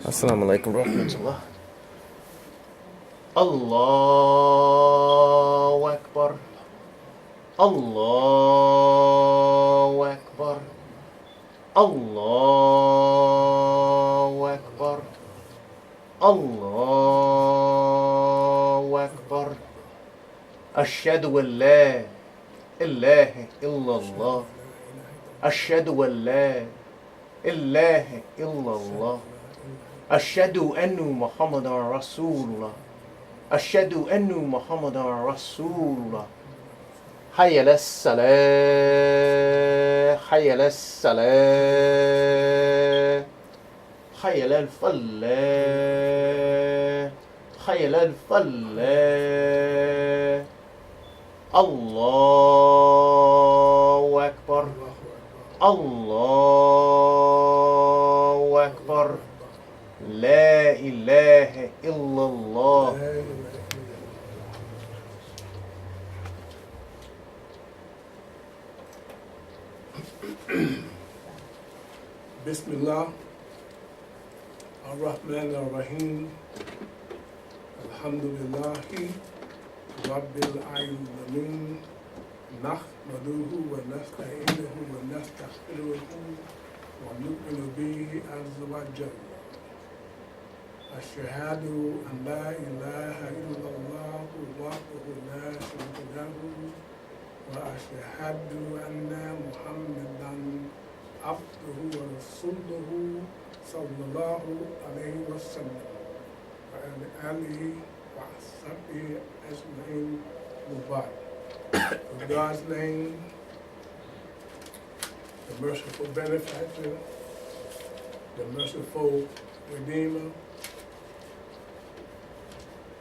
Assalamu alaikum warahmatullah. Allahu Akbar. Allahu Akbar. Allahu Akbar. Allahu Akbar. Ashhadu an la ilaha illallah. Ashhadu an la ilaha illallah. Ashhadu anna Muhammadan Rasulullah. Ashhadu anna Muhammadan Rasulullah. Hayya ala salah. Hayya ala salah. Hayya ala falah. Hayya ala falah. Allahu Akbar. Allahu Akbar. La ilaha illallah. Bismillah, ar-Rahman ar-Rahim, alhamdulillahi, rabbil alamin, nahmaduhu wa nasta'inuhu wa nastaghfiruhu wa nu'minu bihi azza wa jalla. Ashhadu an la ilaha illallah wahdahu la sharika lahu wa ashhadu anna Muhammadan abduhu wa rasuluhu sallallahu alayhi wa sallam wa ala alihi wa sahbihi ajma'in mubarak. In God's name, the merciful benefactor, the merciful redeemer,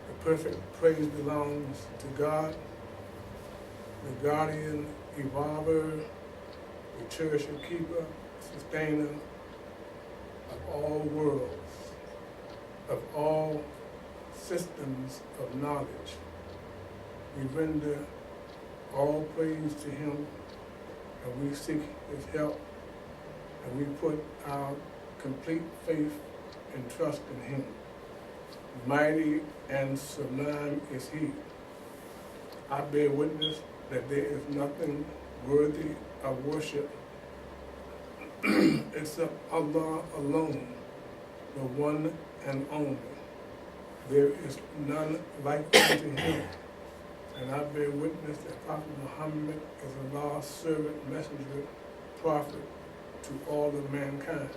the perfect praise belongs to God, the guardian, evolver, the cherisher, keeper, sustainer of all worlds, of all systems of knowledge. We render all praise to Him, and we seek His help, and we put our complete faith and trust in Him. Mighty and sublime is He. I bear witness that there is nothing worthy of worship except Allah alone, the one and only. There is none like unto Him. And I bear witness that Prophet Muhammad is Allah's servant, messenger, prophet to all of mankind.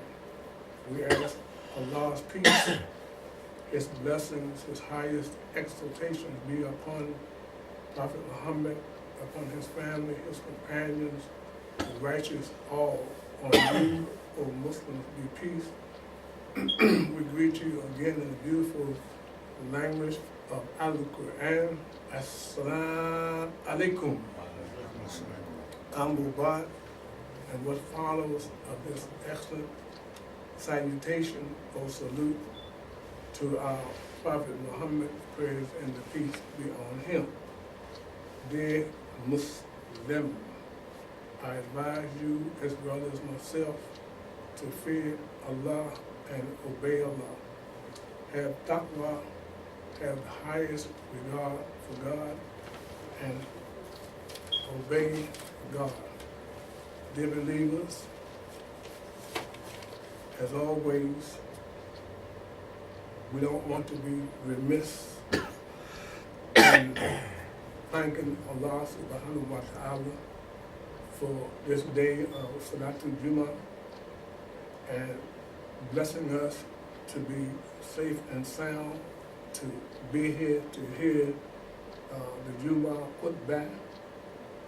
We ask Allah's peace, His blessings, His highest exaltations be upon Prophet Muhammad, upon his family, his companions, the righteous all. On you, O Muslims, be peace. We greet you again in the beautiful language of Al-Quran. As-salamu alaikum. Ambubat, and what follows of this excellent salutation or salute to our Prophet Muhammad, praise and the peace be on him. Dear Muslim, I advise you as well as myself to fear Allah and obey Allah. Have taqwa, have the highest regard for God, and obey God. Dear believers, as always, we don't want to be remiss in thanking Allah subhanahu wa ta'ala for this day of Salatul Jummah and blessing us to be safe and sound, to be here to hear the Jummah put back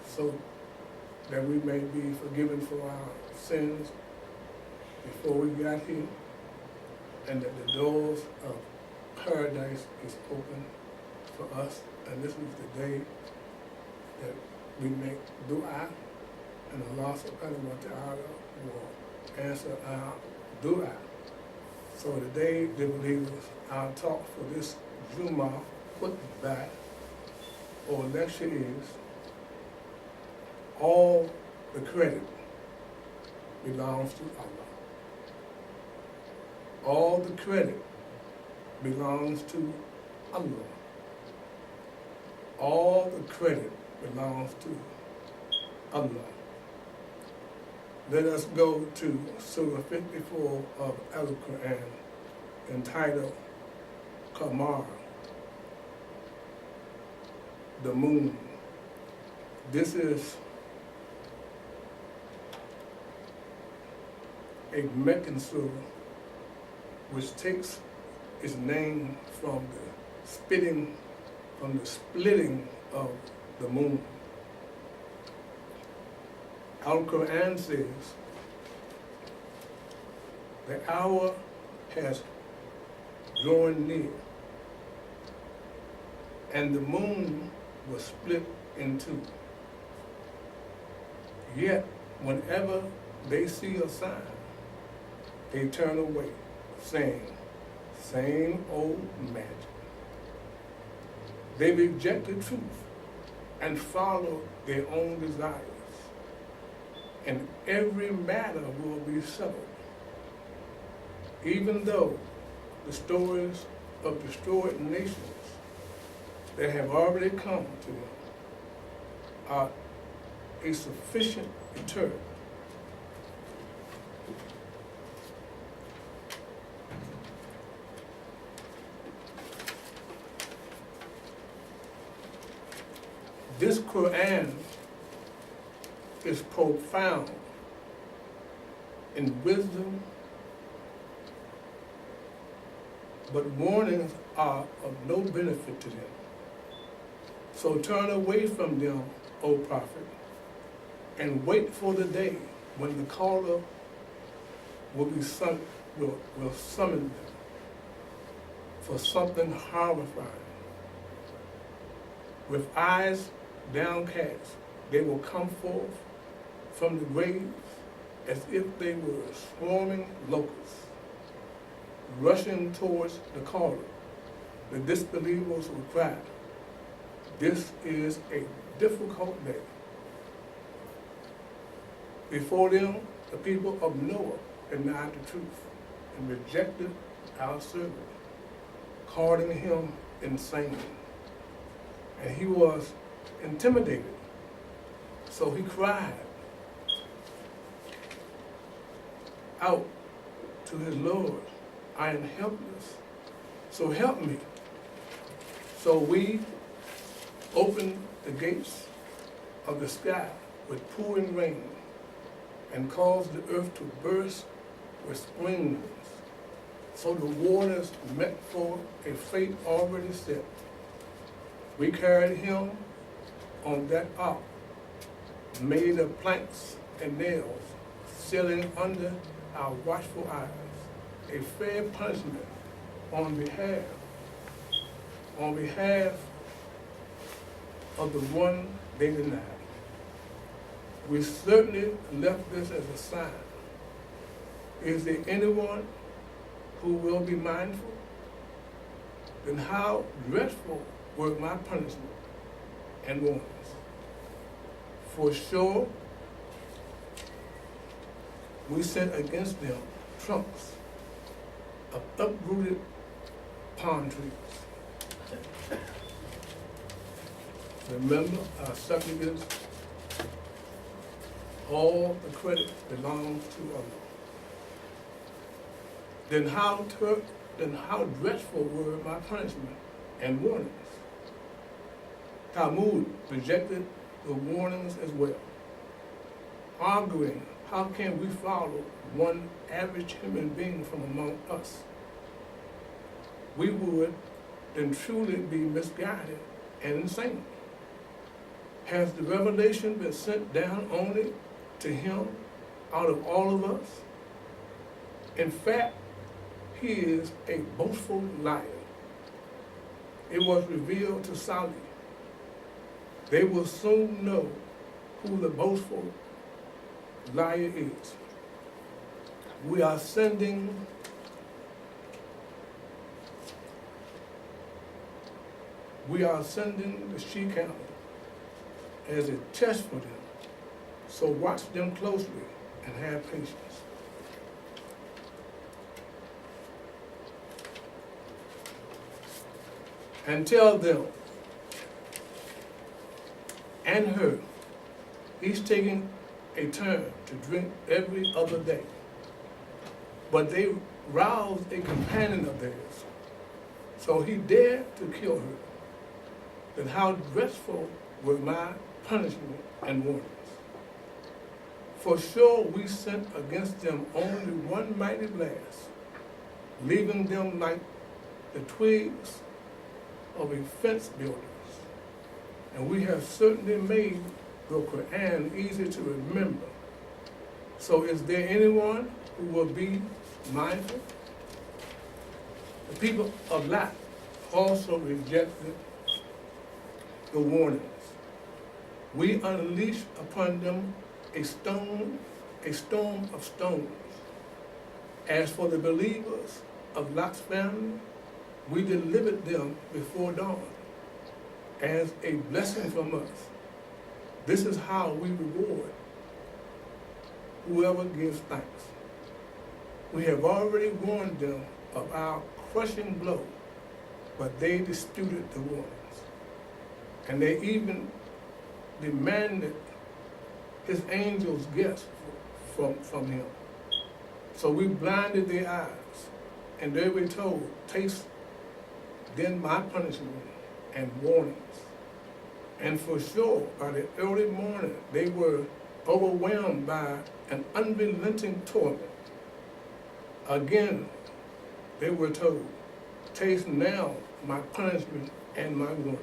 so that we may be forgiven for our sins before we got here, and that the doors of paradise is open for us. And this is the day that we make dua, and Allah subhanahu wa ta'ala will answer our dua. So today, dear believers, our talk for this Jummah khutbah or lecture is all the credit belongs to Allah. all the credit belongs to Allah. All the credit belongs to Allah. Let us go to Surah 54 of Al-Quran, entitled Qamar, the moon. This is a Meccan surah which takes its name from the splitting of the moon. Al-Quran says, the hour has drawn near, and the moon was split in two. Yet, whenever they see a sign, they turn away, saying, same old magic. They reject the truth and follow their own desires, and every matter will be settled. Even though the stories of destroyed nations that have already come to them are a sufficient deterrent. This Quran is profound in wisdom, but warnings are of no benefit to them. So turn away from them, O Prophet, and wait for the day when the caller will summon them for something horrifying. With eyes downcast, they will come forth from the graves as if they were swarming locusts, rushing towards the caller. The disbelievers will cry, this is a difficult day. Before them, the people of Noah denied the truth and rejected our servant, calling him insane. And he was intimidated, so he cried out to his Lord, I am helpless, so help me. So we opened the gates of the sky with pouring rain and caused the earth to burst with springs, so the waters met for a fate already set. We carried him on that ark, made of planks and nails, sailing under our watchful eyes, a fair punishment on behalf of the one they denied. We certainly left this as a sign. Is there anyone who will be mindful? Then how dreadful were my punishment and warnings. For sure, we sent against them trunks of uprooted palm trees. Remember our supplicants, all the credit belongs to Allah. Then how dreadful were my punishment and warnings. Talmud rejected the warnings as well, arguing, how can we follow one average human being from among us? We would then truly be misguided and insane. Has the revelation been sent down only to him out of all of us? In fact, he is a boastful liar. It was revealed to Salih. They will soon know who the boastful liar is. We are sending the she-camel as a test for them. So watch them closely and have patience. and tell them and her, he's taking a turn to drink every other day. But they roused a companion of theirs, so he dared to kill her. Then how dreadful were my punishment and warnings. For sure we sent against them only one mighty blast, leaving them like the twigs of a fence builders. And we have certainly made the Quran easy to remember. So is there anyone who will be mindful? The people of Lot also rejected the warnings. We unleashed upon them a storm of stones. As for the believers of Lot's family, we delivered them before dawn as a blessing from us. This is how we reward whoever gives thanks. We have already warned them of our crushing blow, but they disputed the warnings. And they even demanded his angels gifts from him. So we blinded their eyes, and they were told, taste then my punishment and warnings. And for sure, by the early morning, they were overwhelmed by an unrelenting torment. Again, they were told, taste now my punishment and my warnings.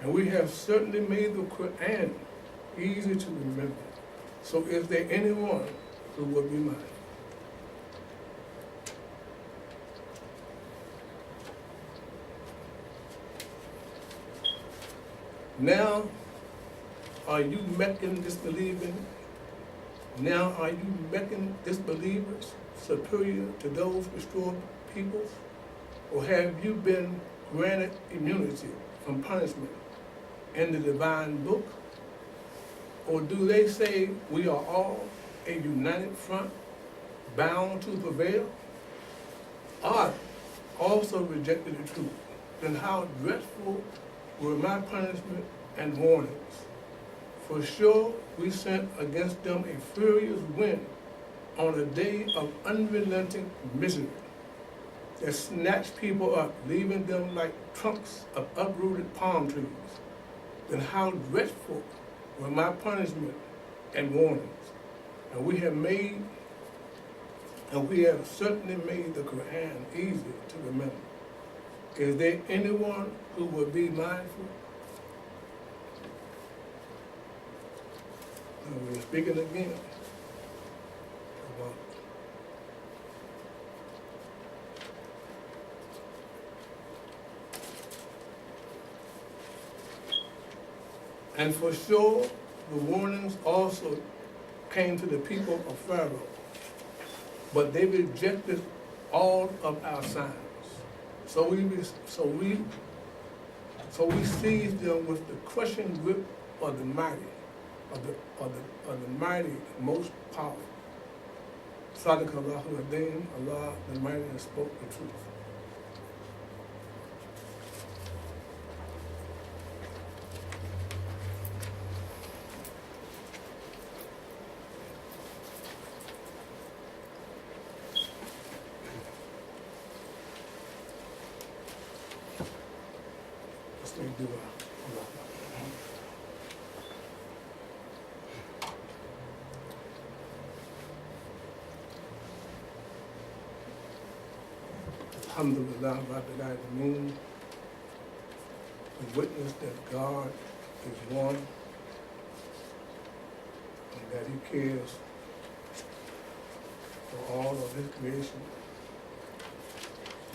And we have certainly made the Quran easy to remember. So is there anyone who will be mindful? Now are you Meccan disbelieving? Now are you Meccan disbelievers superior to those restored peoples? Or have you been granted immunity from punishment in the divine book? Or do they say we are all a united front bound to prevail? I also rejected the truth. Then how dreadful were my punishment and warnings. For sure we sent against them a furious wind on a day of unrelenting misery that snatched people up, leaving them like trunks of uprooted palm trees. Then how dreadful were my punishment and warnings. And we have certainly made the Quran easy to remember. Is there anyone who will be mindful? And we're speaking again about and for sure the warnings also came to the people of Pharaoh, but they rejected all of our signs. So we seized them with the crushing grip of the mighty, of the mighty, most powerful. Sadaqallahu al-Azim, Allah the mighty has spoke the truth. Let's make dua. Alhamdulillah, Rabbil Alameen. We witness that God is one and that He cares for all of His creation,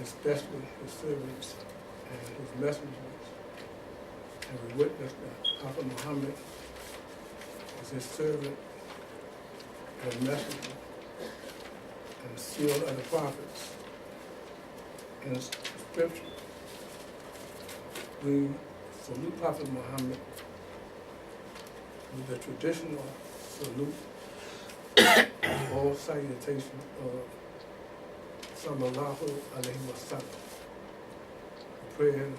especially His servants and His messengers. And we witness that Prophet Muhammad is His servant and messenger and seal of the prophets. In Scripture, we salute Prophet Muhammad with the traditional salute or salutation of Sallallahu Alaihi Wasallam. The prayer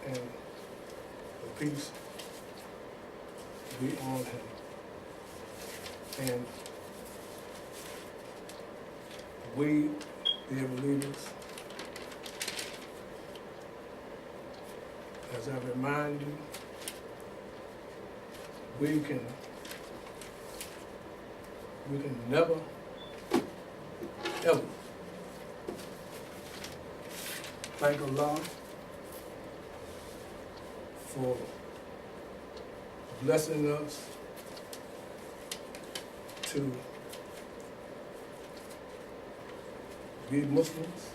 and the peace be on him. And we, dear believers, as I remind you, we can never, ever thank Allah for blessing us to be Muslims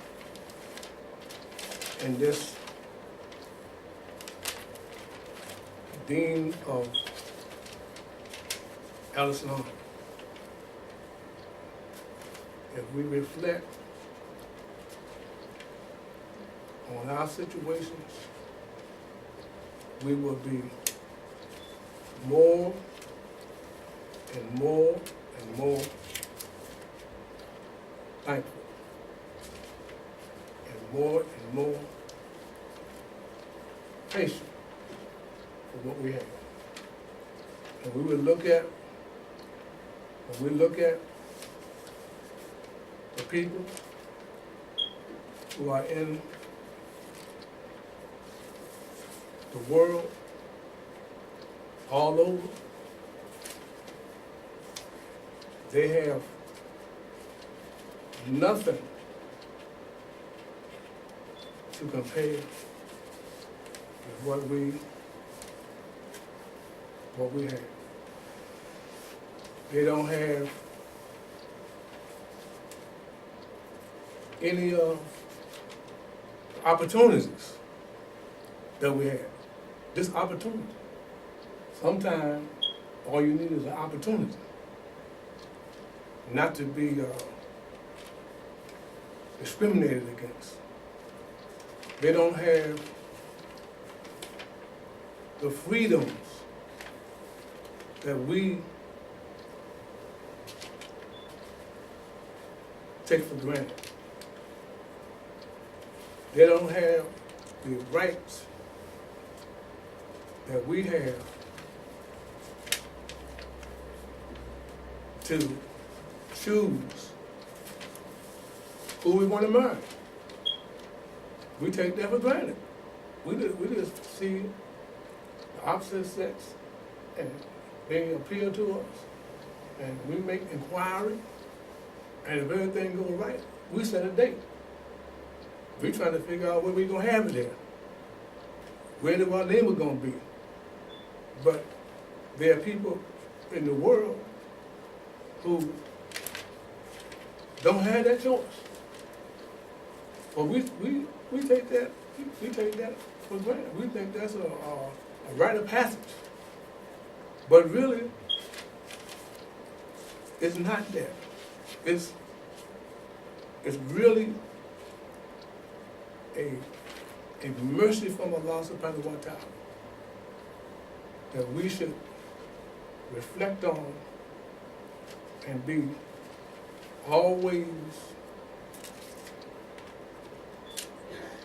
in this deen of Islam. If we reflect on our situations, we will be more and more and more thankful, and more patient for what we have. And we will look at, when we look at the people who are in the world, all over, they have nothing to compare with what we have. They don't have any opportunities that we have. This opportunity. Sometimes all you need is an opportunity, not to be discriminated against. They don't have the freedoms that we take for granted. They don't have the rights that we have to choose who we want to marry. We take that for granted. We just see the opposite sex and they appeal to us, and we make inquiry, and if everything goes right, we set a date. We're trying to figure out where we're going to have it there, where our name is going to be. But there are people in the world who don't have that choice. But we take that for granted. We think that's a rite of passage. But really, it's not that. It's really a mercy from Allah subhanahu wa ta'ala that we should reflect on and be always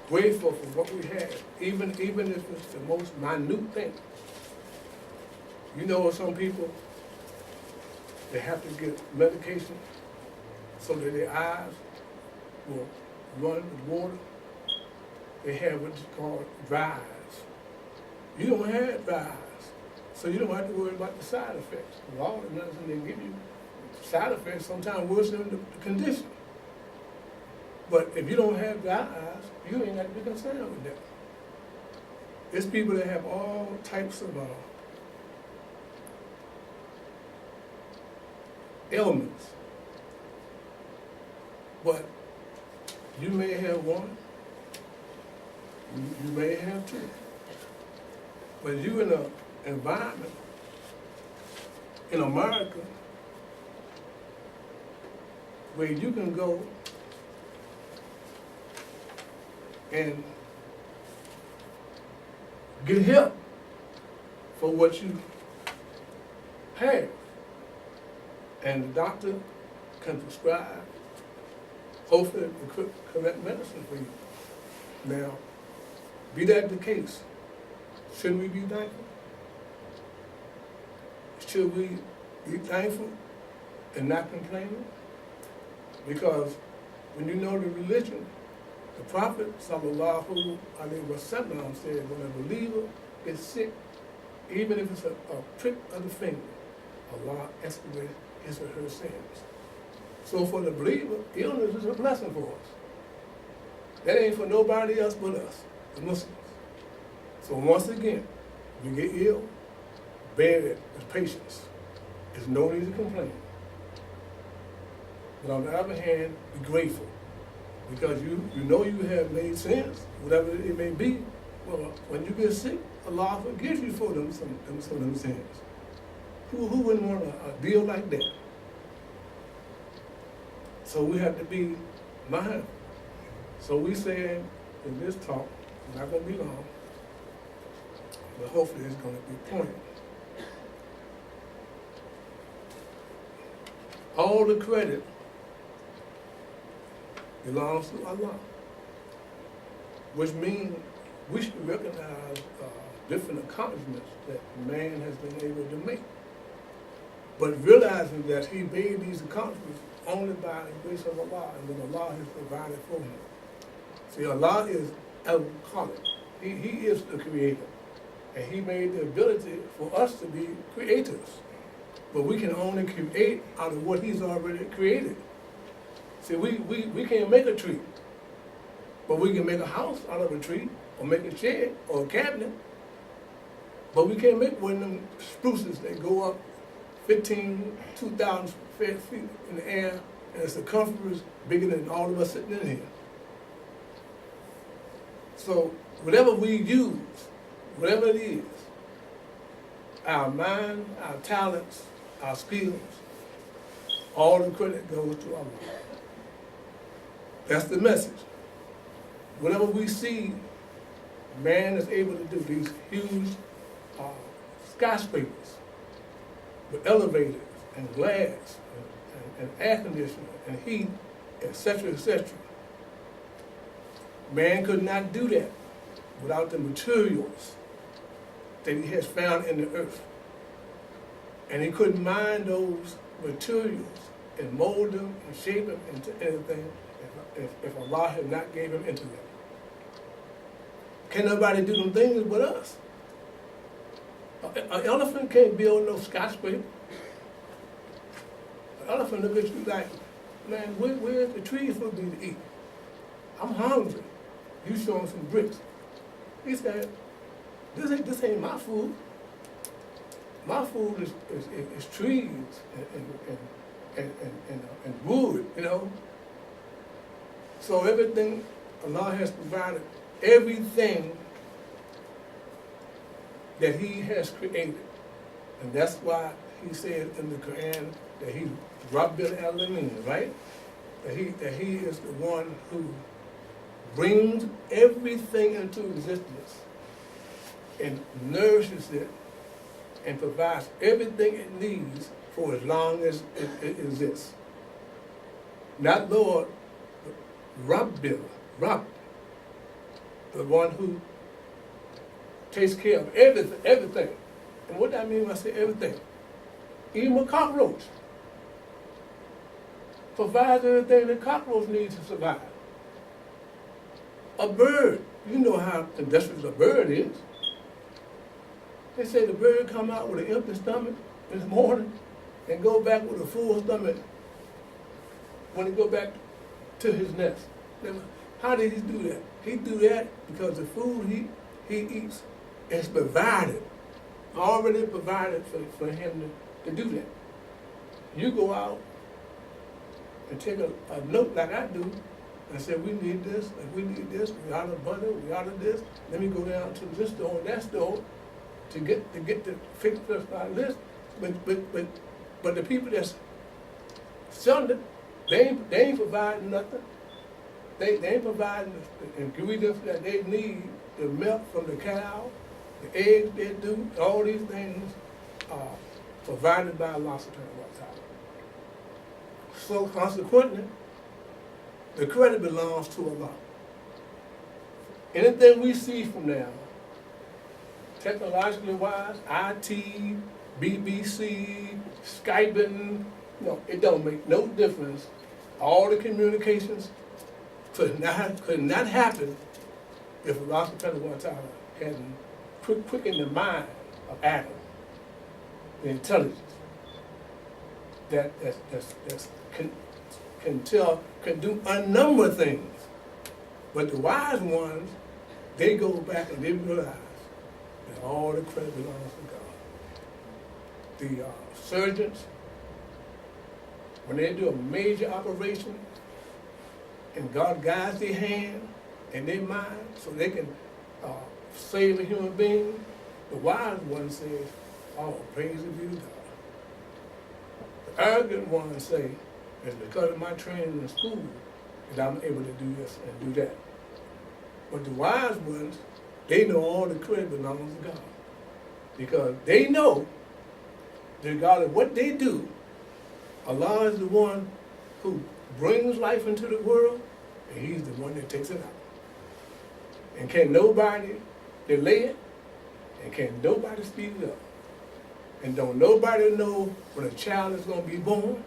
grateful for what we have, even if it's the most minute thing. You know, some people, they have to get medication so that their eyes will run with water. They have what's called dry eyes. You don't have dry eyes, so you don't have to worry about the side effects. All the medicine they give you, side effects sometimes worse than the condition. But if you don't have dry eyes, you ain't got to be concerned with that. There's people that have all types of ailments, but you may have one, you may have two, but you in an environment in America where you can go and get help for what you have. And the doctor can prescribe, hopefully, the correct medicine for you. Now, be that the case, Shouldn't we be thankful? Should we be thankful and not complaining? Because when you know the religion, the Prophet sallallahu alaihi wasallam said, when a believer is sick, even if it's a prick of the finger, Allah expiates his or her sins. So for the believer, illness is a blessing for us. That ain't for nobody else but us, the Muslims. So once again, you get ill, bear it with patience. There's no need to complain. But on the other hand, be grateful. Because you know you have made sins, whatever it may be. Well, when you get sick, Allah forgives you for them sins. Who wouldn't want a deal like that? So we have to be mindful. So we said in this talk, it's not going to be long, but hopefully it's going to be pointed. All the credit belongs to Allah, which means we should recognize different accomplishments that man has been able to make. But realizing that he made these accomplishments only by the grace of Allah and that Allah has provided for him. See, Allah is Al-Khaliq. He is the creator. And he made the ability for us to be creators. But we can only create out of what he's already created. See, we can't make a tree. But we can make a house out of a tree, or make a shed, or a cabinet. But we can't make one of them spruces that go up 2,000 feet in the air, and the circumference bigger than all of us sitting in here. So whatever we use, whatever it is, our mind, our talents, our skills, all the credit goes to Allah. That's the message. Whatever we see, man is able to do these huge skyscrapers with elevators and glass and air conditioning and heat, etc., etc. Man could not do that without the materials that he has found in the earth. And he couldn't mine those materials and mold them and shape them into anything if Allah had not gave him intellect. Can't nobody do them things but us. An elephant can't build no skyscraper. An elephant look at you like, man, where's the trees for me to eat? I'm hungry. You show him some bricks. He said, this ain't my food. My food is trees and wood, you know. So everything, Allah has provided everything that he has created. And that's why he said in the Quran that he Rabbil Alamin, right? That he is the one who brings everything into existence and nourishes it and provides everything it needs for as long as it exists. Not Lord, Rabbil, Rabb, the one who takes care of everything. And what do I mean when I say everything? Even a cockroach provides everything the cockroach needs to survive. A bird, you know how industrious a bird is. They say the bird come out with an empty stomach in the morning and go back with a full stomach when he go back to his nest. How did he do that? He do that because the food he eats is provided, already provided for him to do that. You go out and take a note like I do and say, we need this, we we out of butter, we out of this. Let me go down to this store and that store to get the fix this like this. But the people that's selling it, they ain't providing nothing. They ain't providing the ingredients that they need, the milk from the cow, the eggs they do, all these things are provided by Allah subhanahu wa ta'ala. So consequently, the credit belongs to Allah. Anything we see from now technologically wise, IT, BBC, Skyping, no, it don't make no difference. All the communications could not happen if Allah subhanahu wa ta'ala hadn't quickened the mind of Adam, the intelligence that can do a number of things. But the wise ones, they go back and they realize that all the credit belongs to God. The surgeons, when they do a major operation, and God guides their hand and their mind so they can save a human being, the wise one says, oh, praise be to God. The arrogant ones say, it's because of my training in school that I'm able to do this and do that. But the wise ones, they know all the credit belongs to God. Because they know that regardless of what they do, Allah is the one who brings life into the world, and He's the one that takes it out. And can nobody delay it, and can nobody speed it up. And don't nobody know when a child is going to be born,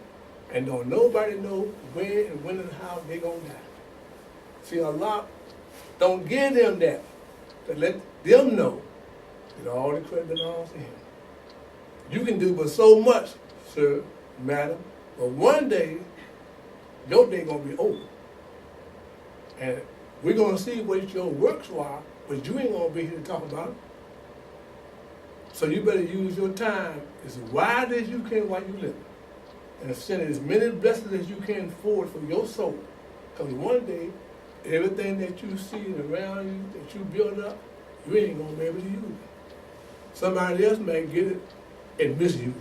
and don't nobody know where and when and how they're going to die. See, Allah don't give them that, to let them know that all the credit belongs to Him. You can do but so much, sir, madam, but one day, your day going to be over. And we're going to see what your works are, but you ain't going to be here to talk about it. So you better use your time as wide as you can while you live, and send as many blessings as you can forward for your soul. Because one day, everything that you see around you, that you build up, you ain't going to be able to use it. Somebody else may get it and misuse it.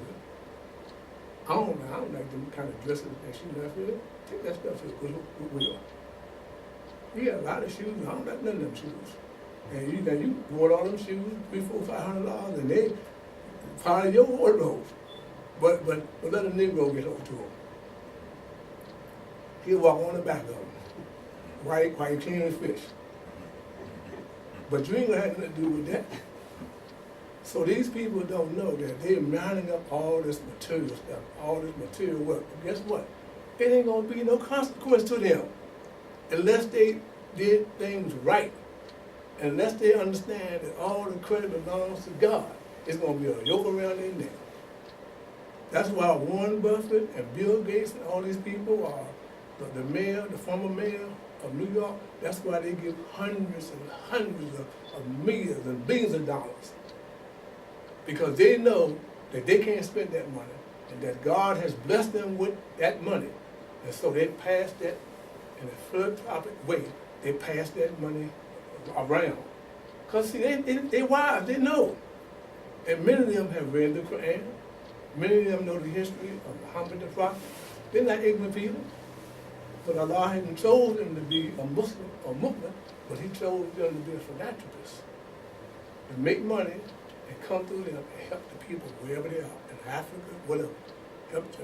I don't like them kind of dresses that she left here. Take that stuff to Goodwill. You got a lot of shoes, I don't like none of them shoes. And you bought all them shoes, $300, $400, $500, and they part of your wardrobe. But let a Negro get over to them. He'll walk on the back of them while you clean his fish. But you ain't gonna have nothing to do with that. So these people don't know that they're mounting up all this material stuff, all this material work. But guess what? It ain't gonna be no consequence to them unless they did things right. Unless they understand that all the credit belongs to God, it's going to be a yoke around their neck. That's why Warren Buffett and Bill Gates and all these people are the mayor, the former mayor of New York. That's why they give hundreds and hundreds of millions and billions of dollars. Because they know that they can't spend that money and that God has blessed them with that money. And so they pass that in a philanthropic way. They pass that money around. Because see, they wise, they know. And many of them have read the Quran. Many of them know the history of Muhammad the Prophet. They're not ignorant people. But Allah hadn't chosen them to be a Muslim or Muslim, but He chose them to be a philanthropist. To make money and come through them and help the people wherever they are, in Africa, whatever. Helped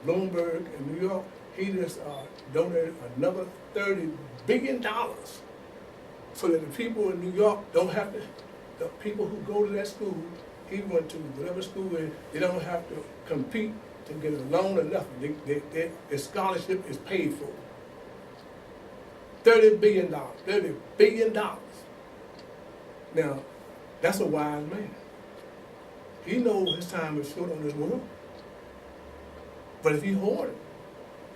Bloomberg in New York. He just donated another $30 billion so that the people in New York don't have to, the people who go to that school, he went to whatever school, they don't have to compete to get a loan or nothing. Their scholarship is paid for. $30 billion, $30 billion. Now, that's a wise man. He knows his time is short on this world. But if he hoard it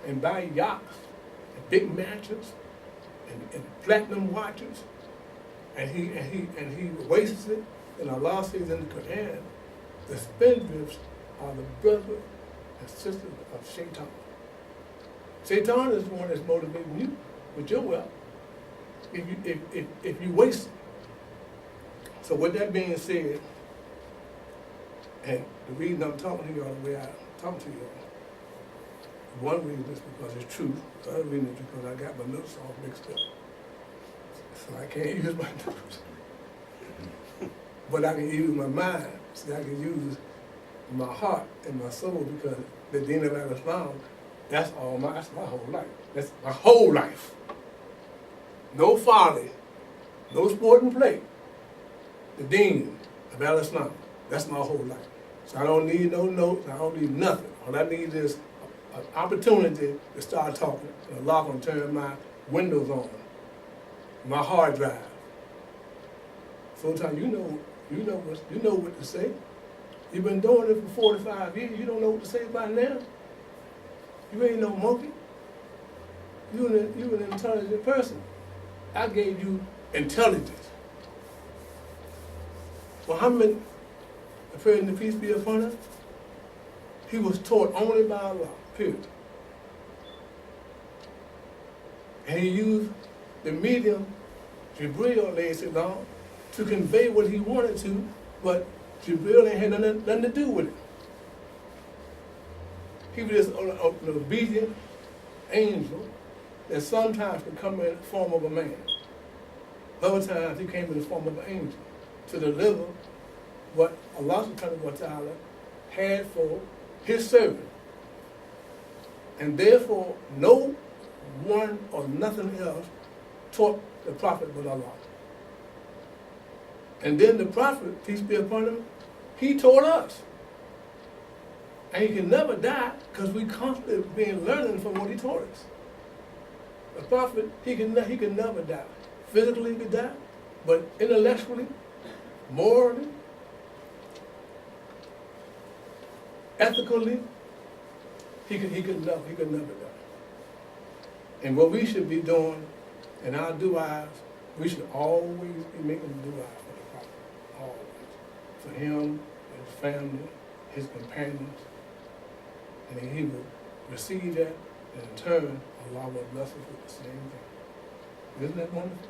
and buy yachts and big mansions and platinum watches, and he wastes it, and Allah says in the Quran, the spendthrifts are the brother and sister of Shaitan. Shaitan is the one that's motivating you with your wealth if you waste it. So with that being said, and the reason I'm talking to y'all the way I talk to y'all, one reason is because it's true. The other reason is because I got my notes all mixed up. So I can't use my notes. But I can use my mind. See, I can use my heart and my soul, because the Deen of Islam, that's my whole life. That's my whole life. No folly, no sport and play. The Deen, about Islam. That's my whole life. So I don't need no notes, I don't need nothing. All I need is an opportunity to start talking. And Allah gonna turn my windows on, my hard drive. Sometimes you know what to say. You've been doing it for 45 years, you don't know what to say by now. You ain't no monkey. You an intelligent person. I gave you intelligence. Muhammad, the President of peace be upon him, he was taught only by Allah, period. And he used the medium, Jibreel alayhi salam, to convey what he wanted to, but Jibreel ain't had nothing to do with it. He was just an obedient angel that sometimes could come in the form of a man. Other times he came in the form of an angel to deliver what Allah subhanahu wa ta'ala had for his servant. And therefore, no one or nothing else taught the prophet but Allah. And then the prophet, peace be upon him, he taught us. And he can never die because we constantly being learning from what he taught us. The prophet, he can never die. Physically he could die, but intellectually, morally, ethically, he could never die. And what we should be doing in our du'as, we should always be making du'as for the prophet, always. For him, his family, his companions. And then he will receive that, and in turn, Allah will bless us with the same thing. Isn't that wonderful?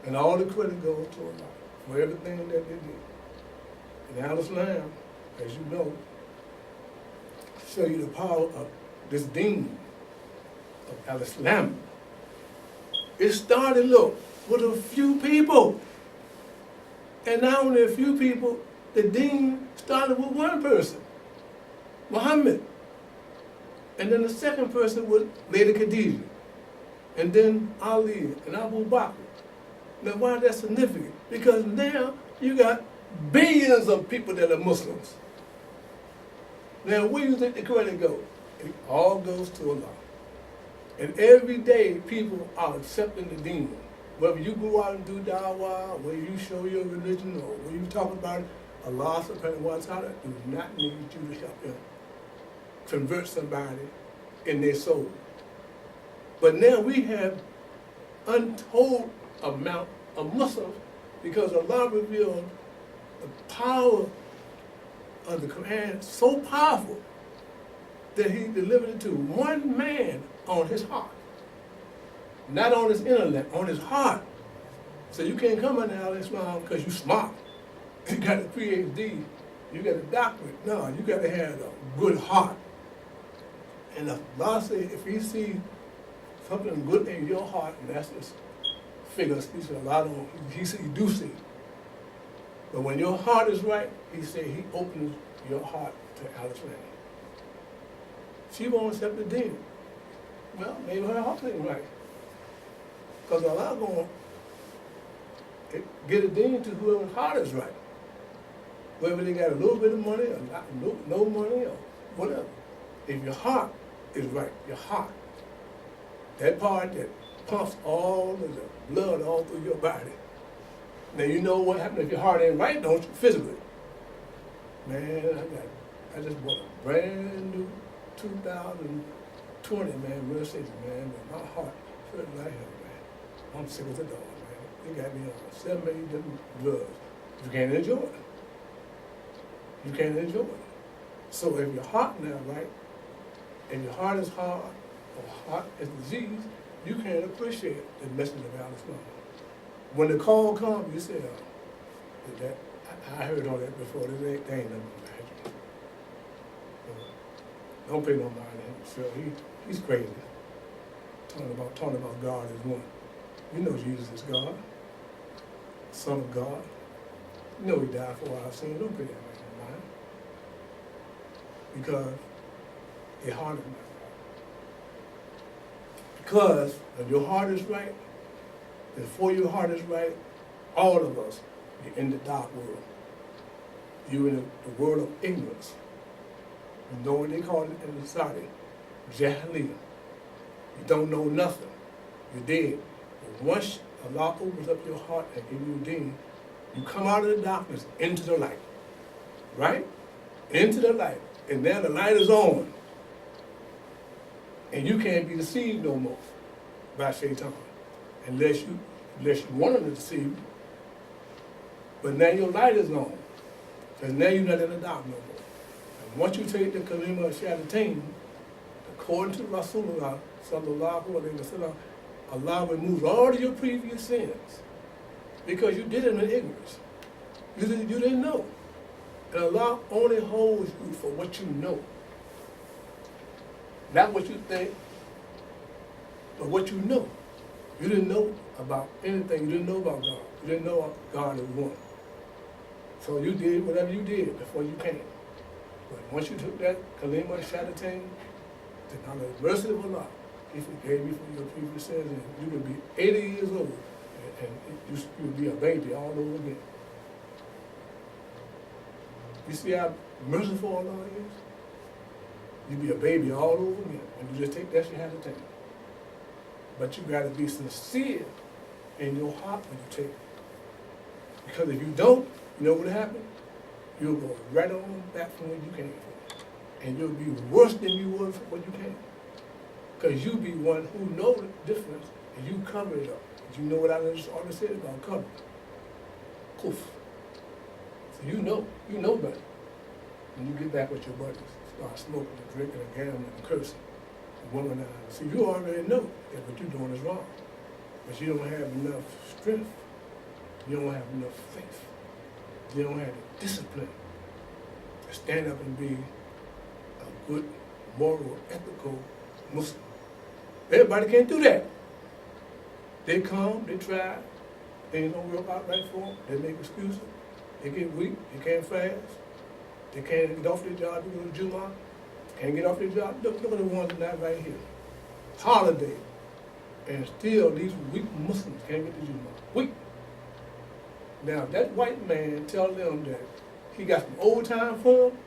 And all the credit goes to Allah for everything that they did. And Al-Islam, as you know, show you the power of this deen of Al-Islam. It started, look, with a few people. And not only a few people, the deen started with one person, Muhammad. And then the second person was Lady Khadijah. And then Ali and Abu Bakr. Now why is that significant? Because now you got billions of people that are Muslims. Now where do you think the credit goes? It all goes to Allah. And every day people are accepting the deen. Whether you go out and do da'wah, whether you show your religion, or whether you talk about it, Allah subhanahu wa ta'ala do not need you to help him convert somebody in their soul. But now we have untold amount of Muslims because Allah revealed the power of the Quran so powerful that he delivered it to one man on his heart. Not on his intellect, on his heart. So you can't come into Al-Islam because you're smart. You got a PhD, you got a doctorate. No, you got to have a good heart. And Allah said, if he sees something good in your heart, and that's this figure speech that Allah don't, he said you do see. But when your heart is right, he said he opens your heart to Al-Islam. She won't accept the deen. Well, maybe her heart ain't right. Because Allah going to get a deen to whoever's heart is right. Whether they got a little bit of money or no money or whatever. If your heart is right, your heart, that part that pumps all of the blood all through your body. Now you know what happens if your heart ain't right, don't you, physically? Man, I just bought a brand new 2020, man, Mercedes, man, but my heart feels like hell, man. I'm sick as a dog, man. They got me on 7 million different drugs. You can't enjoy it. You can't enjoy it. So if your heart not right, and your heart is hard, or heart is diseased, you can't appreciate the message of Al-Islam. When the call comes, you say, I heard all that before, they ain't nothing magic. Don't pay no mind to him, Phil. He's crazy. Talking about God is one. You know Jesus is God, Son of God. You know he died for our sins. Don't pay that much mind. Because your heart is not right. Because if your heart is right, before your heart is right, all of us You're in the dark world. You're in the world of ignorance. You know what they call it in the Saudi? Jahiliyyah. You don't know nothing. You're dead. But once Allah opens up your heart and gives you a deen, you come out of the darkness into the light. Right? Into the light. And now the light is on. And you can't be deceived no more by Shaitan. Unless you want him to deceive you. But now your light is on. Because now you're not in the dark no more. And once you take the kalima of Shahadatain, according to Rasulullah sallallahu alayhi wa sallam, Allah removes all of your previous sins. Because you did it in ignorance. You didn't know. And Allah only holds you for what you know. Not what you think, but what you know. You didn't know about anything. You didn't know about God. You didn't know God is one. So you did whatever you did before you came. But once you took that kalima shahadatain, the knowledge of mercy of Allah, He forgave you for your previous sins, and you would be 80 years old, and you would be a baby all over again. You see how merciful Allah is? You'd be a baby all over again, and you just take that shahadatain. But you got to be sincere in your heart when you take it. Because if you don't, you know what will happen? You'll go right on back from where you came from. And you'll be worse than you were from where you came. Because you be one who knows the difference, and you cover it up. You know what I always said about cover? Kuf. So you know better. When you get back with your buddies, start smoking and drinking and gambling and cursing. Woman, see, you already know that what you're doing is wrong, but you don't have enough strength. You don't have enough faith. You don't have the discipline to stand up and be a good, moral, ethical Muslim. Everybody can't do that. They come, they try, things don't work out right for them. They make excuses. They get weak. They can't fast. They can't get off their job to go to Jummah. Can't get off their job. Look at the ones that right here. Holiday. And still these weak Muslims can't get to Jummah. Weak. Now that white man tell them that he got some overtime for them,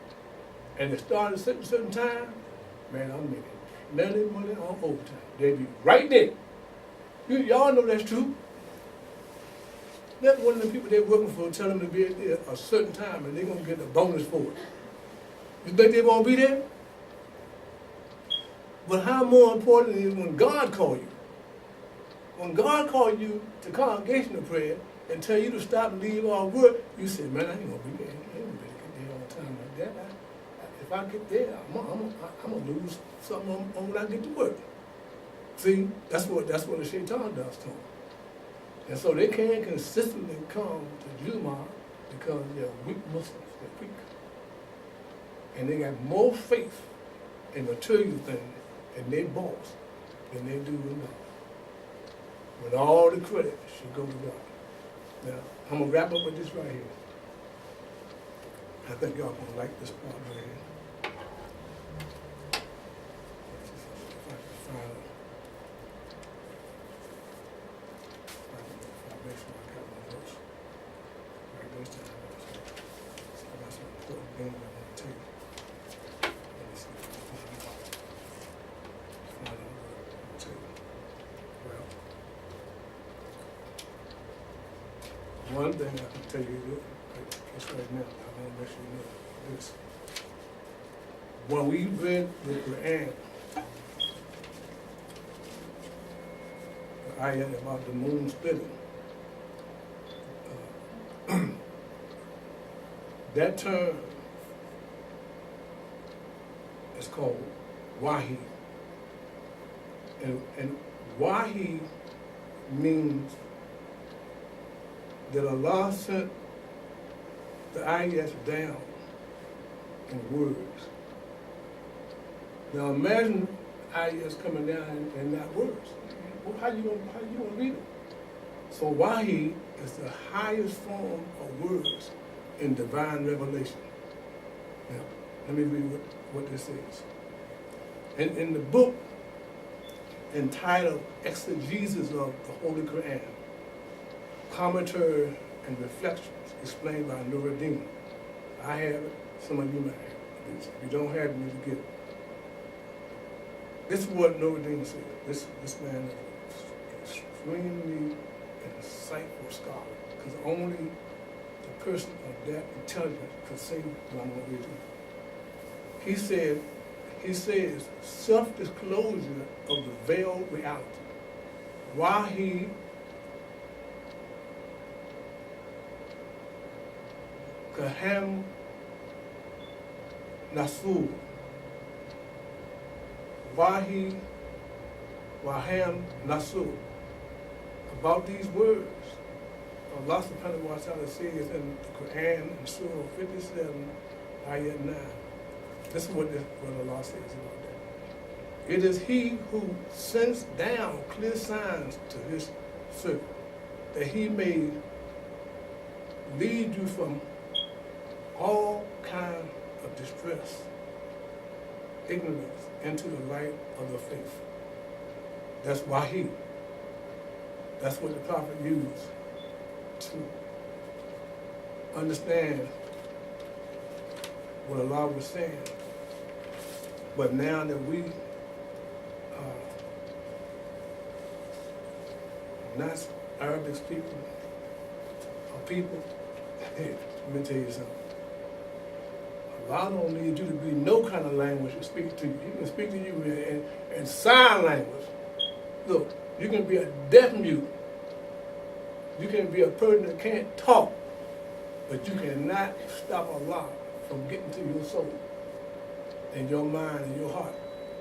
and they start at a certain time, man, I'm making plenty of money on overtime. They be right there. Y'all know that's true. Let one of the people they're working for tell them to be there a certain time and they're going to get a bonus for it. You think they're going to be there? But how more important is when God calls you? When God calls you to congregational prayer and tell you to stop and leave all work, you say, man, I ain't going to be there. I ain't going to get there all the time like that. If I get there, I'm going to lose something on when I get to work. See, that's what the shaitan does to them. And so they can't consistently come to Jummah because they're weak Muslims, they're weak. And they got more faith in material things and their boss than they do in God. When all the credit should go to God. Now, I'm going to wrap up with this right here. I think y'all going to like this part right here. One thing I can tell you this right now, I want to make sure you know this. When we read the Quran, the ayah about the moon splitting, that term is called wahi. And wahi means that Allah sent the ayahs down in words. Now imagine ayahs coming down in not words. Well, how you gonna read them? So wahi is the highest form of words in divine revelation. Now, let me read what this is. In the book entitled Exegesis of the Holy Quran, commentary and Reflections, explained by Nuruddin. I have it, some of you might have it. If you don't have it, you need to get it. This is what Nuruddin said. This man is extremely insightful scholar, because only the person of that intelligence could say what I'm going to read you. He says, self-disclosure of the veiled reality. Wahi Kaham Nasul. Wahi Waham Nasul. About these words, Allah subhanahu wa ta'ala says in the Quran in Surah 57, Ayat 9. This is what Allah says about that. It is He who sends down clear signs to His servant, that He may lead you from all kind of distress, ignorance, into the light of the faith. That's Wahi. That's what the prophet used to understand what Allah was saying. But now that we not Arabic speaking people, let me tell you something. Allah don't need you to be no kind of language to speak to you. He can speak to you in sign language. Look, you can be a deaf mute. You can be a person that can't talk, but you cannot stop Allah from getting to your soul and your mind and your heart.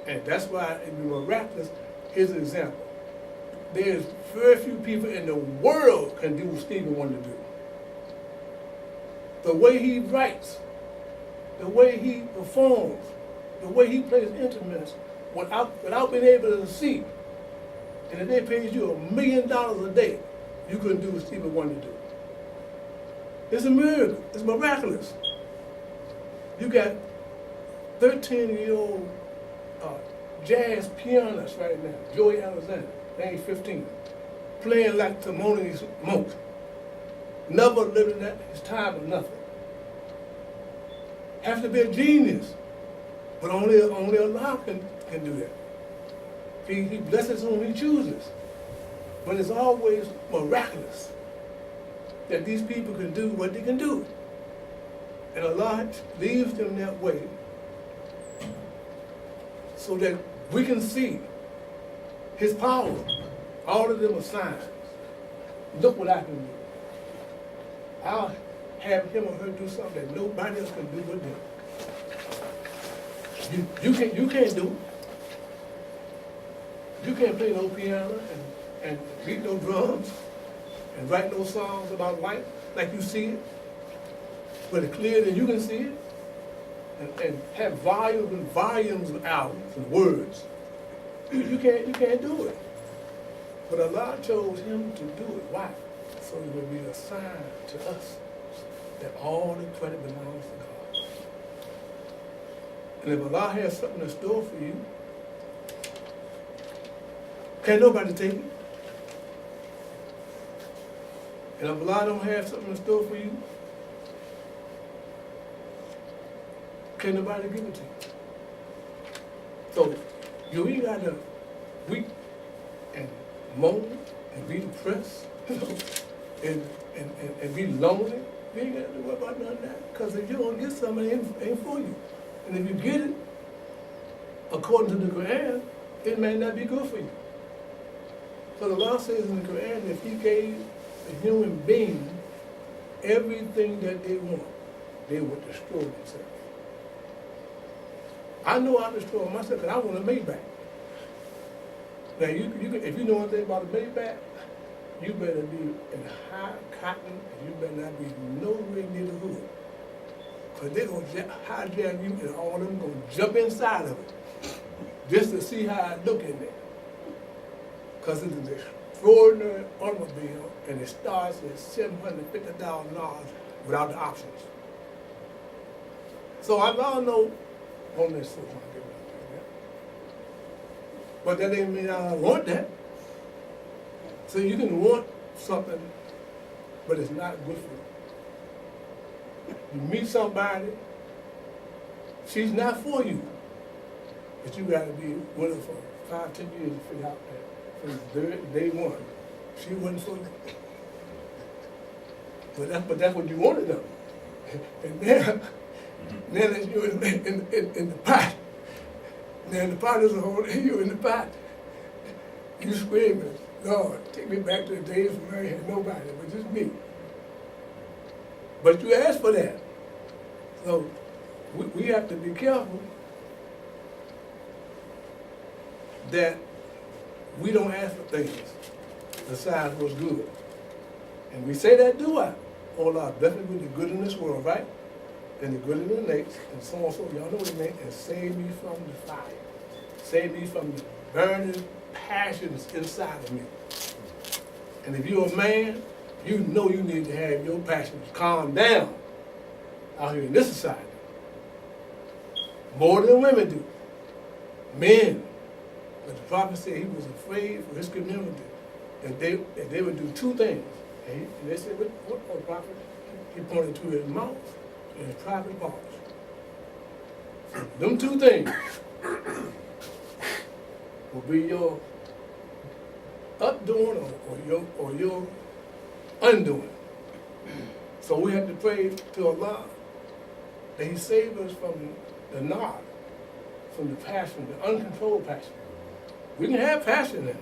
And that's why it be miraculous. Here's an example. There's very few people in the world can do what Stephen wanted to do. The way he writes, the way he performs, the way he plays instruments without being able to see. And if they paid you $1 million a day, you couldn't do what Stephen wanted to do. It's a miracle. It's miraculous. You got 13-year-old jazz pianist right now, Joey Alexander, age 15, playing like Thelonious Monk. Never living at his time or nothing. Has to be a genius, but only Allah can do that. He blesses whom He chooses. But it's always miraculous that these people can do what they can do. And Allah leaves them that way so that we can see His power. All of them are signs. Look what I can do. I'll have him or her do something that nobody else can do but them. You can't do it. You can't play no piano and beat no drums and write no songs about life like you see it, but it's clear that you can see it, and have volumes and volumes of albums and words. You can't do it. But Allah chose him to do it. Why? So it would be a sign to us that all the credit belongs to God. And if Allah has something in store for you, can't nobody take it. And if Allah don't have something in store for you, can't nobody give it to you. So you ain't got to weep and moan and be depressed, and be lonely. You ain't got to worry about none of that. Because if you don't get something, it ain't for you. And if you get it, according to the Quran, it may not be good for you. So the law says in the Quran, if He gave a human being everything that they want, they would destroy themselves. I know I destroy myself because I want a Maybach. Now, if you know anything about a Maybach, you better be in high cotton, and you better not be nowhere near the hood. Because they're going to hijack you, and all of them going to jump inside of it just to see how I look in there. Because it's an extraordinary automobile, and it starts at $750,000 without the options. So I don't know on this social media, but that doesn't mean I don't want that. So you can want something but it's not good for you. You meet somebody, she's not for you, but you gotta be with her for 5, 10 years to figure out that from day one, she wasn't for you. But that's what you wanted though. And now that you're in the pot, now the pot is a whole, you're in the pot. You screaming, Lord, take me back to the days when I had nobody, but just me. But you asked for that. So we have to be careful that we don't ask for things besides what's good. And we say that do I? All our blessings with the good in this world, right? And the good in the next, and so on, so y'all know what it means, and save me from the fire. Save me from the burning passions inside of me. And if you're a man, you know you need to have your passions calm down out here in this society. More than women do. Men. But the prophet said he was afraid for his community that they would do 2 things. And they said, what prophet? He pointed to his mouth and his private parts. So them 2 things will be your updoing or your undoing. So we have to pray to Allah that He save us from the nard, from the passion, the uncontrolled passion. We can have passion now.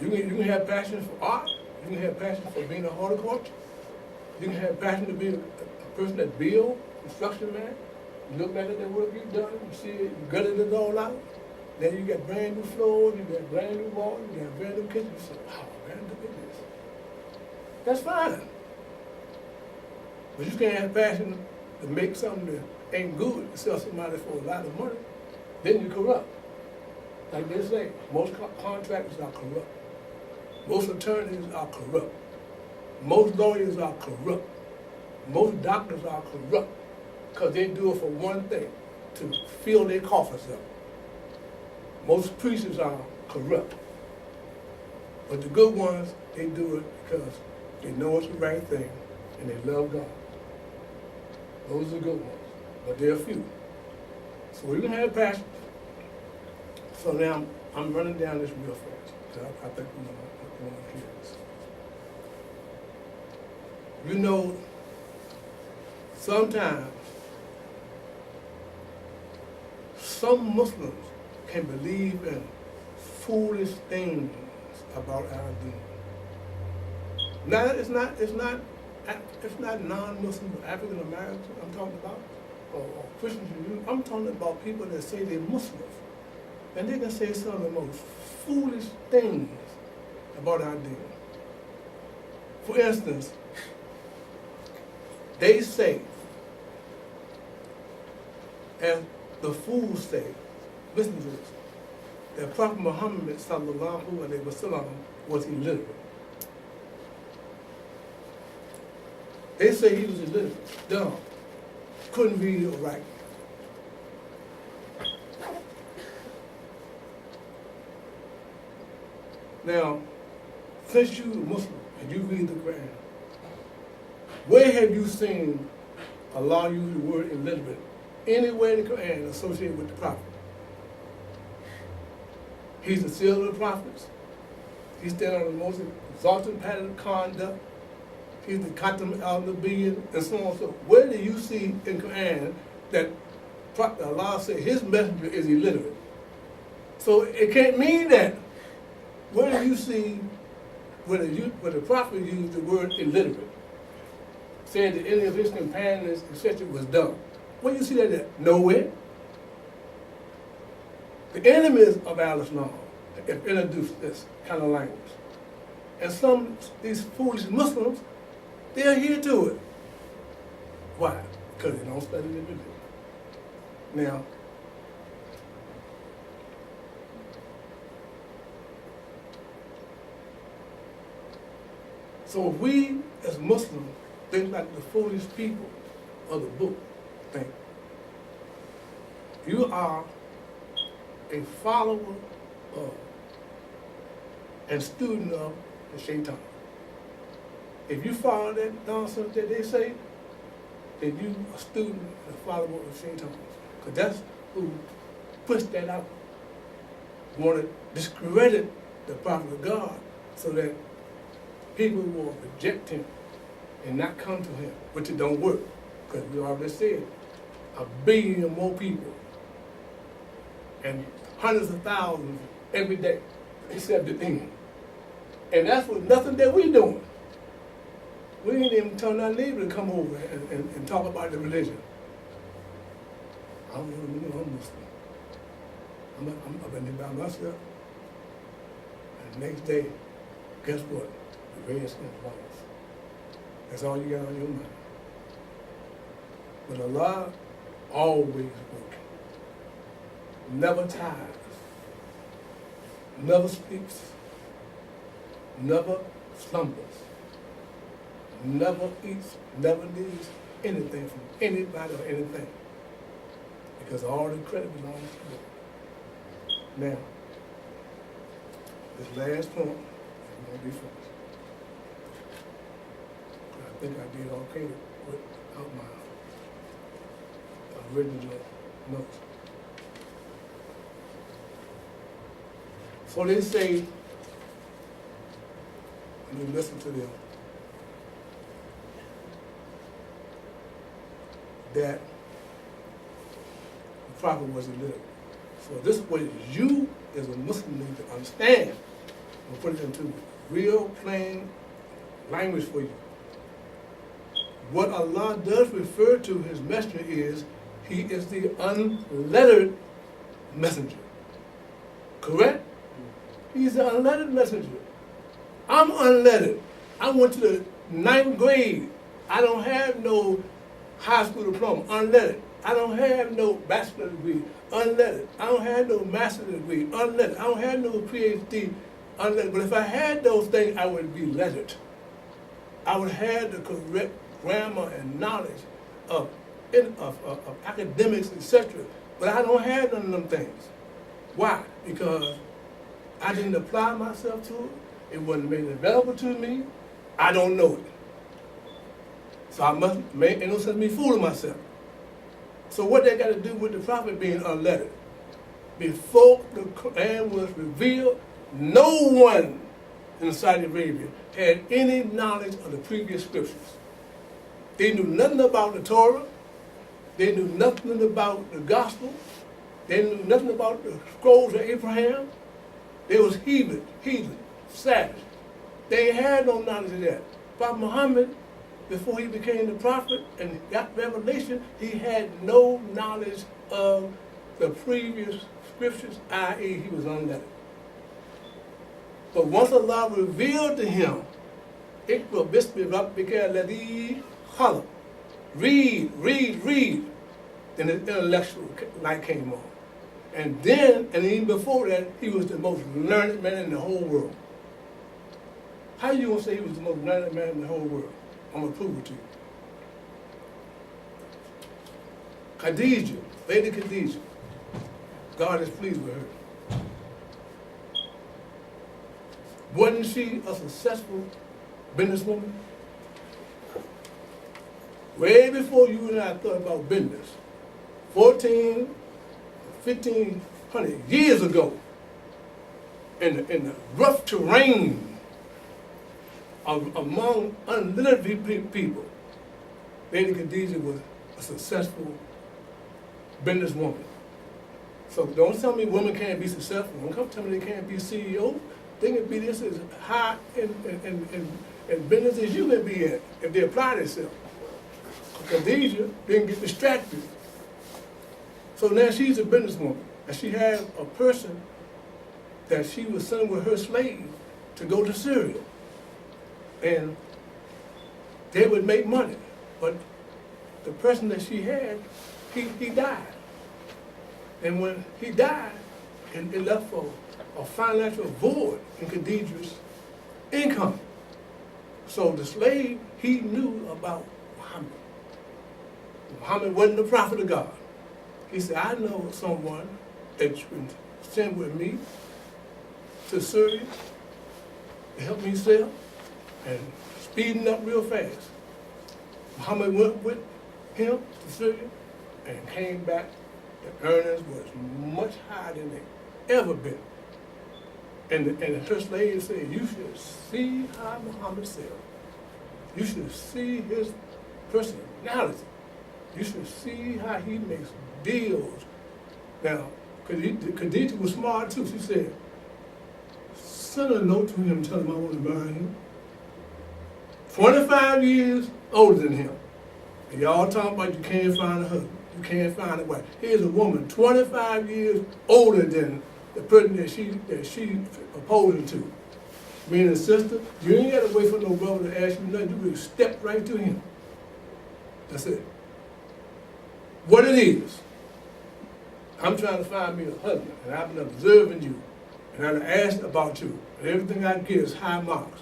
You can have passion for art. You can have passion for being a horticulture. You can have passion to be a person that builds, construction man. You look back at the work you've done, you see it, you gutted it all out. Then you got brand new floors, you got brand new walls, you got brand new kitchen. You say, wow, man, look at this. That's fine. But you can't have passion to make something that ain't good, to sell somebody for a lot of money. Then you're corrupt. Like they say, most contractors are corrupt. Most attorneys are corrupt. Most lawyers are corrupt. Most doctors are corrupt because they do it for one thing, to fill their coffers up. Most preachers are corrupt. But the good ones, they do it because they know it's the right thing and they love God. Those are the good ones, but they're few. So we can have passion. So now I'm running down this real fast because I think we want to hear this. You know, sometimes some Muslims can believe in foolish things about our deen. Now it's not non-Muslim or African Americans I'm talking about, or Christians. I'm talking about people that say they're Muslims, and they can say some of the most foolish things about our deen. For instance, they say, as the fools say, listen to this, that Prophet Muhammad sallallahu alaihi wasallam was illiterate. They say he was illiterate, dumb, couldn't read or write. Now, since you're Muslim and you read the Quran, where have you seen Allah use the word illiterate anywhere in the Quran associated with the Prophet? He's the seal of the prophets. He's standing on the most exalted pattern of conduct. He's the Khatam al-Nabiyyin, and so on. So where do you see in Quran that Allah said his messenger is illiterate? So it can't mean that. Where do you see where the prophet used the word illiterate, saying that any of his companions, etc., was dumb? Where do you see that at? Nowhere. The enemies of Al-Islam have introduced this kind of language. And these foolish Muslims, they adhere to it. Why? Because they don't study the religion. Now, so if we as Muslims think like the foolish people of the book think, you are a follower of and student of the Shaitan. if you follow that nonsense that they say, then you a student and a follower of Satan. Because that's who pushed that out. Want to discredit the prophet of God so that people will reject him and not come to him, which it don't work. Because we already said, 1 billion more people and hundreds of thousands every day accept the thing. And that's what nothing that we doing. We ain't even telling our neighbor to come over and talk about the religion. I don't know, I'm Muslim. I'm up in there by myself. And the next day, guess what? The Redskins lost. That's all you got on your mind. But Allah always working. Never tires. Never sleeps. Never slumbers. Never eats, never needs anything from anybody or anything. Because all the credit belongs to God. Now, this last point is going to be finished. I think I did okay without my original notes. So they say, when you listen to them, that the prophet was illiterate. So this is what you as a Muslim need to understand and put it into real plain language for you. What Allah does refer to his messenger is he is the unlettered messenger. Correct? He's the unlettered messenger. I'm unlettered. I went to the 9th grade. I don't have no high school diploma, unlettered. I don't have no bachelor's degree, unlettered. I don't have no master's degree, unlettered. I don't have no PhD, unlettered. But if I had those things, I would be lettered. I would have the correct grammar and knowledge of academics, etc. But I don't have none of them things. Why? Because I didn't apply myself to it. It wasn't made available to me. I don't know it. So I must make, ain't no sense me fooling myself. So what they got to do with the prophet being unlettered? Before the Quran was revealed, no one in Saudi Arabia had any knowledge of the previous scriptures. They knew nothing about the Torah. They knew nothing about the gospel. They knew nothing about the scrolls of Abraham. They was heathen, savage. They had no knowledge of that. Prophet Muhammad, before he became the prophet and got revelation, he had no knowledge of the previous scriptures, i.e. he was unlettered. But once Allah revealed to him, Iqra bismi rabbika alladhi khalaq. Read. Then the intellectual light came on. And then, and even before that, he was the most learned man in the whole world. How you gonna say he was the most learned man in the whole world? I'm gonna prove it to you. Khadijah, Lady Khadijah, God is pleased with her. Wasn't she a successful businesswoman? Way before you and I thought about business, 1,500 years ago, in the rough terrain among unliterate people, Lady Khadijah was a successful businesswoman. So don't tell me women can't be successful. Don't come tell me they can't be CEOs. They can be this as high in business as you can be in if they apply themselves. Khadijah didn't get distracted. So now she's a businesswoman, and she had a person that she was sending with her slave to go to Syria. And they would make money. But the person that she had, he died. And when he died, it left a financial void in Khadijah's income. So the slave, he knew about Muhammad. Muhammad wasn't the prophet of God. He said, I know someone that you can send with me to Syria to help me sell and speeding up real fast. Muhammad went with him to Syria and came back. The earnings was much higher than they ever been. And the first lady said, you should see how Muhammad said. You should see his personality. You should see how he makes deals. Now, Khadijah was smart too. She said, send a note to him and tell him I want to marry him. 25 years older than him. And y'all talking about you can't find a husband. You can't find a wife. Here's a woman 25 years older than the person that she opposing to. Meaning, sister, you ain't got to wait for no brother to ask you nothing. You can step right to him. That's it. What it is, I'm trying to find me a husband, and I've been observing you, and I've asked about you, and everything I get is high marks.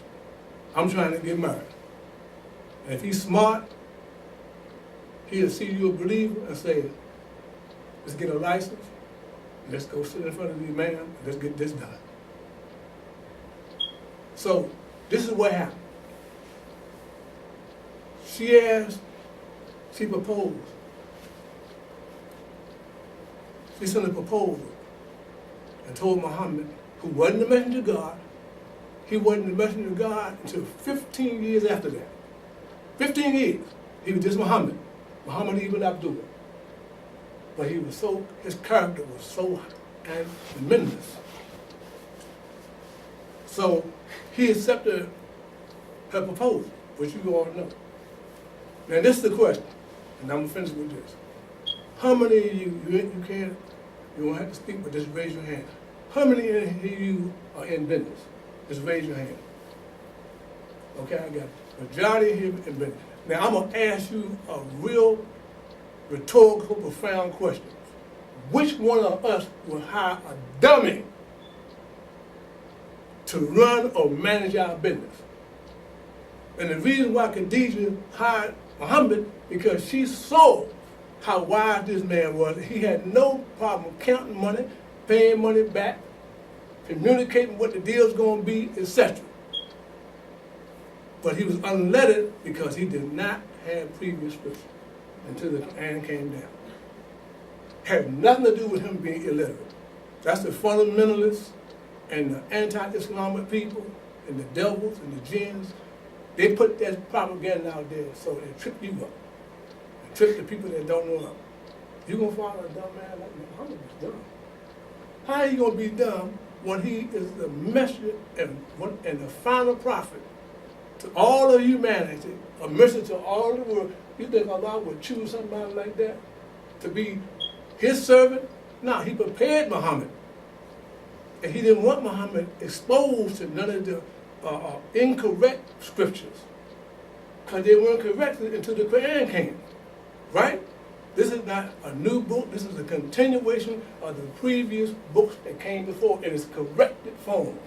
I'm trying to get married. And if he's smart, he'll see you a believer and say, let's get a license, let's go sit in front of the imam, and let's get this done. So, this is what happened. She asked, she proposed. She sent a proposal and told Muhammad, who wasn't the messenger of God, he wasn't the messenger of God until 15 years after that. 15 years. He was just Muhammad ibn Abdullah. But he was so, his character was so tremendous. So he accepted her proposal, which you all know. Now this is the question, and I'm gonna finish with this. How many of you don't have to speak, but just raise your hand. How many of you are in business? Just raise your hand. Okay, I got it. Majority here in business. Now I'm gonna ask you a real rhetorical, profound question. Which one of us will hire a dummy to run or manage our business? And the reason why Khadijah hired Muhammad, because she saw how wise this man was. He had no problem counting money, paying money back, communicating what the deal's gonna be, etc. But he was unlettered because he did not have previous scripture until the Quran came down. Had nothing to do with him being illiterate. That's the fundamentalists and the anti-Islamic people and the devils and the jinns. They put that propaganda out there so they trip you up. And trip the people that don't know up. You gonna follow a dumb man like Muhammad was dumb. How are you gonna be dumb when he is the messenger and the final prophet to all of humanity, a messenger to all the world? You think Allah would choose somebody like that to be his servant? No, he prepared Muhammad. And he didn't want Muhammad exposed to none of the incorrect scriptures, because they weren't corrected until the Quran came, right? This is not a new book. This is a continuation of the previous books that came before in its corrected form.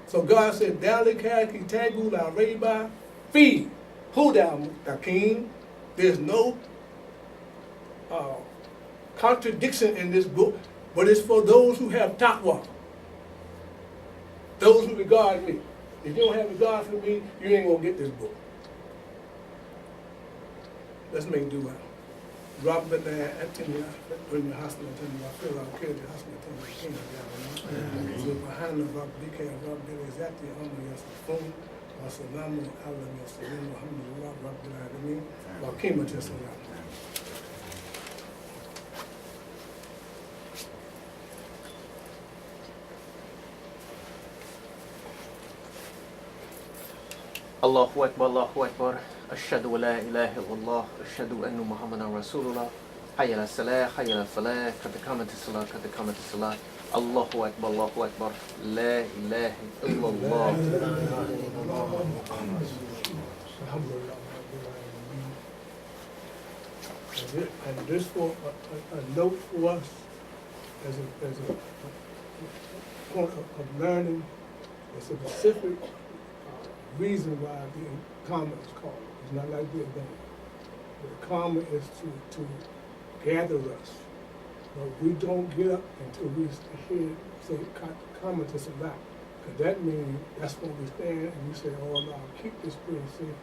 So God said, "Dalika kitabu la rayba fi hudam hakim." There's no contradiction in this book, but it's for those who have taqwa. Those who regard me. If you don't have regard for me, you ain't gonna get this book. Let's make dua. ربنا آتنا في الدنيا حسنة وفي الآخرة حسنة وقنا عذاب النار سبحان ربك رب العزة عما يصفون وسلام على المرسلين والحمد لله رب العالمين وقيمة الصلاة. Allahu Akbar, Allahu Akbar. Ashhadu wa la ilaha illallah. Ashhadu anna Muhammadan Rasulullah. Hayya ala salah, hayya ala falah. Qad qamat as-salah, qad qamat as-salah. Allahu Akbar, Allahu Akbar. La ilaha illallah. And this for a note for us as a point of learning, a specific reason why the karma is called. It's not like the event. The karma is to gather us. But we don't get up until we hear say karma to salah. Because that means that's when we stand and we say, oh Lord, keep this prayer safe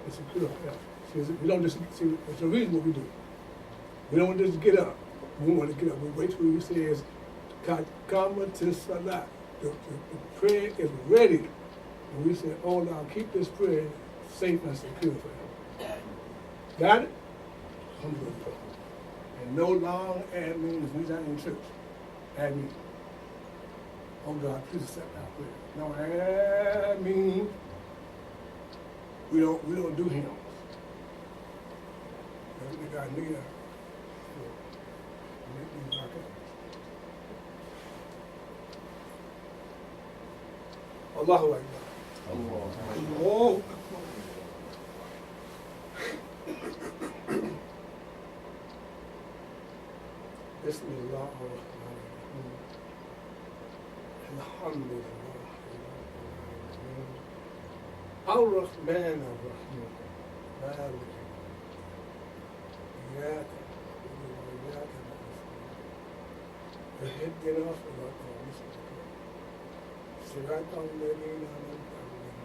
and secure forever. See, we don't just, see, it's the reason what we do. We don't just get up. We want to get up. We wait till he says, come to Salah. The prayer is ready. And we say, oh Lord, keep this prayer safe and secure forever. Got it? I'm going to pray. And no long admin we not in church. Admin. Oh God, please accept our prayer. No admin. We don't do hymns. We got need a Allahu Akbar. Allahu Akbar. Bismillah ar-Rahman ar-Rahim. Alhamdulillah. Ar-Rahman ar-Rahim. Malik. إياك نعبد وإياك نستعين اهدنا صراط المستقيم صراط الذين أنعمت عليهم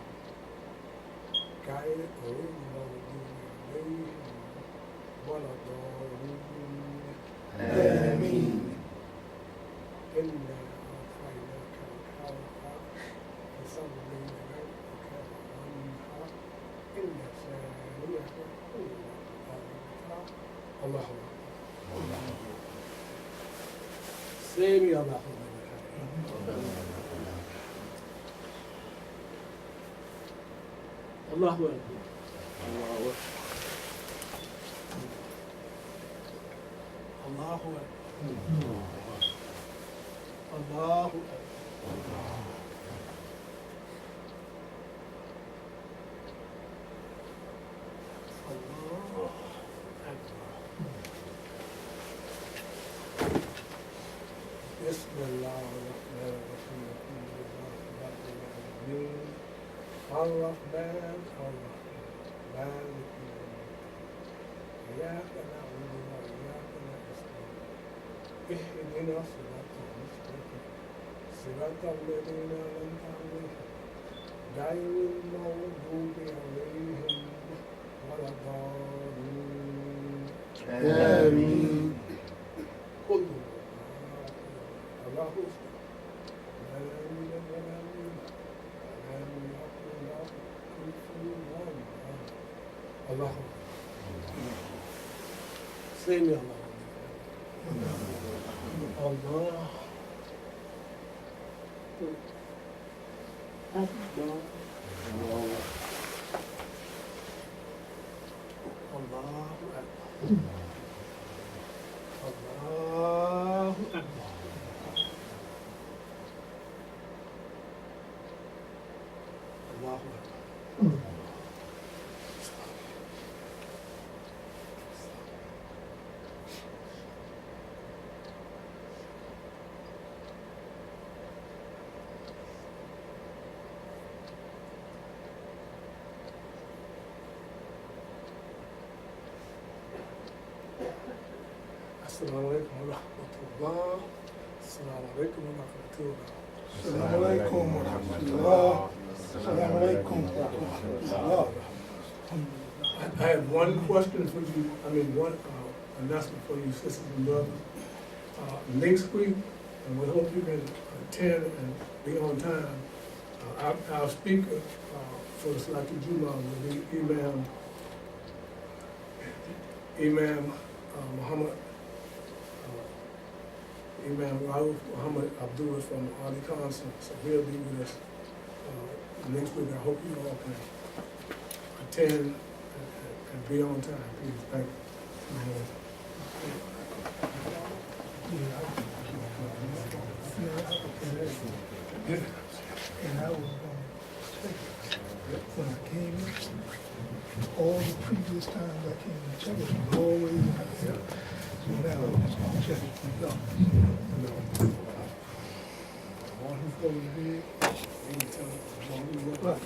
غير المغضوب عليهم ولا الضالين آمين إنا أعطيناك الكوثر فصل لربك وانحر إن شانئك هو Allah Say me Allah Allahu Akbar. Allahu Akbar. Allahu Akbar. Bismillah ar-Rahman ar-Rahim. Ar-Rahman ar-Rahim. Malik إياك نعبد وإياك نستعين اهدنا الصراط المستقيم صراط الذين أنعمت عليهم غير المغضوب عليهم ولا الضالين آمين. قل الله Allah. Say me Allah. Allah. Akbar. Allahu Akbar. Allahu Akbar. Allahu Akbar. Assalamu alaikum wa rahmatullah. Assalamu alaikum wa rahmatullah. Assalamu alaikum wa rahmatullah. Assalamu alaikum wa rahmatullah. I have one question for you, one announcement for you, sisters and brothers. Next week, and we hope you can attend and be on time. Our speaker for the Salatul Jummah will be Imam Muhammad. Imam Muhammad Abdullah from Ali Council, so he'll be with us next week. I hope you all can attend and be on time, please. Thank you. And I was when I came in, all the previous times I came to check it, was always in there. So now I'm just going to check it. One who's going to be, anytime,